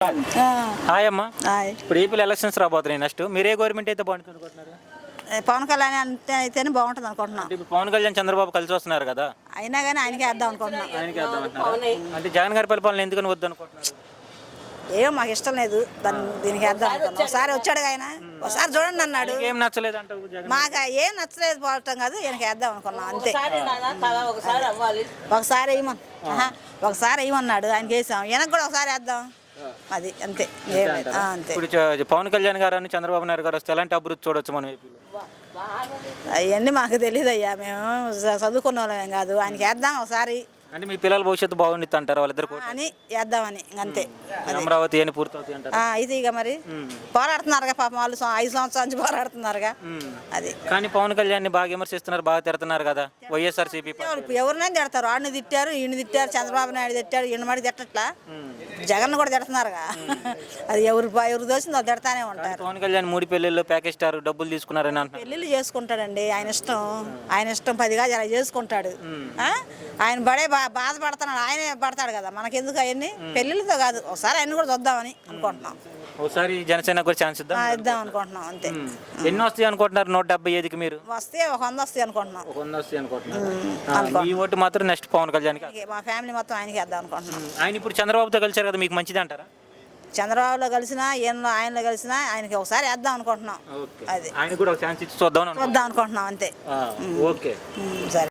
Hi అమ్మా. Hi. ఇప్పుడు ఏపీలో ఎలక్షన్స్ రాబోతున్నాయి. నెక్స్ట్ మీరు ఏ గవర్నమెంట్ అయితే బాగుంటుంది అనుకుంటున్నారు? పవన్ కళ్యాణ్ అంటే అయితేనే బాగుంటుంది అనుకుంటున్నాం. అంటే ఇప్పుడు పవన్ కళ్యాణ్ చంద్రబాబు కలిసి వస్తున్నారు కదా, అయినా కానీ ఆయనకే వేద్దాం అనుకుంటున్నాం. ఆయనకి వేద్దాం అంటున్నారు. అంటే జగన్ గారి పరిపాలన ఎందుకని వద్దు అనుకుంటున్నారు? ఏమో మాకు ఇష్టం లేదు, దీనికి వేద్దాం అనుకున్నాం. ఒకసారి వచ్చాడు ఆయన, ఒకసారి చూడండి అన్నాడు. ఏం నచ్చలేదు అంటావు జగన్? మాకు ఏం నచ్చలేదు పోవటం కాదు, ఈయనకి వేద్దాం అనుకున్నాం అంతే. ఒకసారి వేయమని ఒకసారి వేయమన్నాడు, ఆయనకి వేసాం. ఈయనకు కూడా ఒకసారి వేద్దాం, అది అంతే. అంతే. ఇప్పుడు పవన్ కళ్యాణ్ గారు అని చంద్రబాబు నాయుడు గారు వస్తే ఎలాంటి అభివృద్ధి చూడొచ్చు మనం ఏపీలో? అవన్నీ మాకు తెలియదు అయ్యా, మేము చదువుకున్న వాళ్ళం కాదు. ఆయనకి వేద్దాం ఒకసారి అంటే మీ పిల్లల భవిష్యత్తు బాగుండిద్ది అంటారు వాళ్ళిద్దరు అని వేద్దామని అంతే. అమరావతి అని పూర్తవుతాయి అంటారు. ఇది ఇక మరి పోరాడుతున్నారుగా పాపం వాళ్ళు 5 సంవత్సరాల నుంచి పోరాడుతున్నారుగా. అది కానీ పవన్ కళ్యాణ్ ని బాగా విమర్శిస్తున్నారు, బాగా తిడుతున్నారు కదా వైఎస్ఆర్సీపీ. ఎవరినైనా తిడతారు, ఆడిని తిట్టారు, ఈయన తిట్టారు, చంద్రబాబు నాయుడు తిట్టారు, ఈయన మడి తిట్టట్లా, జగన్ కూడా తిడుతున్నారుగా. అది ఎవరు దోసింది వాళ్ళు తిడతానే ఉంటారు. పవన్ కళ్యాణ్ 3 పెళ్లిళ్ళు ప్యాకేజ్ స్టార్ డబ్బులు తీసుకున్నారని అంటున్నారు. పెళ్ళిళ్ళు చేసుకుంటాడండి, ఆయన ఇష్టం. ఆయన ఇష్టం 10 గాజు అలా చేసుకుంటాడు. ఆయన బాధపడుతున్నాడు, ఆయనే పడతాడు కదా, మనకెందుకు అవన్నీ. పెళ్ళిళ్ళతో కాదు, ఒకసారి ఆయన కూడా చూద్దామని అనుకుంటున్నాం. ఒకసారి జనసేన కూడా ఛాన్స్ ఇద్దాం అనుకుంటున్నాం అంతే. ఎన్ని వస్తాయి అనుకుంటున్నారు 175కి? మీరు వస్తే ఒక 100 వస్తాయి అనుకుంటున్నాం. 100 వస్తాయి అనుకుంటున్నారు. ఈ ఓటు మాత్రం నెక్స్ట్ పవన్ కళ్యాణ్. మా ఫ్యామిలీ మొత్తం ఆయనకి వేద్దాం అనుకుంటున్నాం. ఆయన ఇప్పుడు చంద్రబాబుతో కలిసారు కదా, మీకు మంచిది అంటారా? చంద్రబాబులో కలిసినా ఈయనలో ఆయనలో కలిసినా ఆయనకి ఒకసారి వేద్దాం అనుకుంటున్నాం. అది ఆయన కూడా ఒక ఛాన్స్ ఇచ్చి చూద్దాం అనుకుంటున్నాం అంతే. ఓకే, సరే.